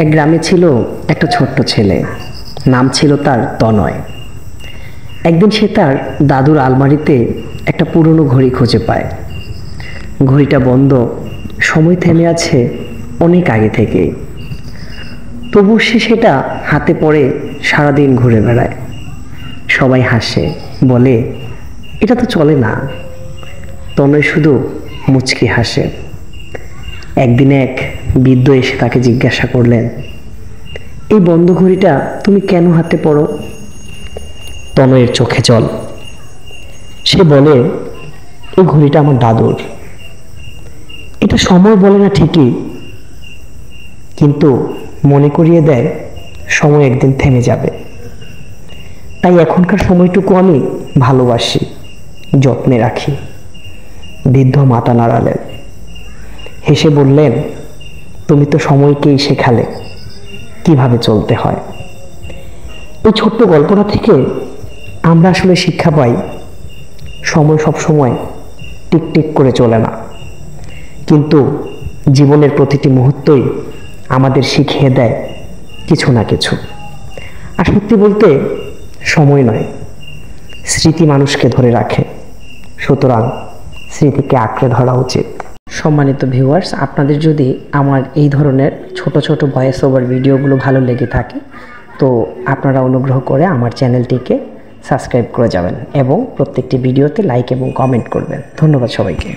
এক গ্রামে ছিল একটা ছোট্ট ছেলে, নাম ছিল তার তনয়। একদিন সে তার দাদুর আলমারিতে একটা পুরনো ঘড়ি খুঁজে পায়। ঘড়িটা বন্ধ, সময় থেমে আছে অনেক আগে থেকে। তবু সে সেটা হাতে পড়ে সারাদিন ঘুরে বেড়ায়। সবাই হাসে, বলে এটা তো চলে না। তনয় শুধু মুচকি হাসে। একদিন এক বৃদ্ধ এসে তাকে জিজ্ঞাসা করলেন, এই বন্ধ ঘড়িটা তুমি কেন হাতে পড়ো? তনয়ের চোখে জল। সে বলে, এই ঘড়িটা আমার দাদুর। এটা সময় বলে না ঠিকই, কিন্তু মনে করিয়ে দেয় সময় একদিন থেমে যাবে। তাই এখনকার সময়টুকু আমি ভালোবাসি, যত্নে রাখি। বৃদ্ধ মাথা নাড়ালেন, হেসে বললেন, তুমি তো সময়কেই শেখালে কিভাবে চলতে হয়। এই ছোট্ট গল্পটা থেকে আমরা আসলে শিক্ষা পাই, সময় সব সময় টিক টিক করে চলে না, কিন্তু জীবনের প্রতিটি মুহূর্তই আমাদের শিখিয়ে দেয় কিছু না কিছু। আর সত্যি বলতে, সময় নয়, স্মৃতি মানুষকে ধরে রাখে। সুতরাং স্মৃতিকে আঁকড়ে ধরা উচিত। সম্মানিত ভিউয়ার্স, আপনাদের যদি আমার এই ধরনের ছোট ছোট ভয়েস ওভার ভিডিওগুলো ভালো লেগে থাকে, তো আপনারা অনুগ্রহ করে আমার চ্যানেলটিকে সাবস্ক্রাইব করে যাবেন এবং প্রত্যেকটি ভিডিওতে লাইক এবং কমেন্ট করবেন। ধন্যবাদ সবাইকে।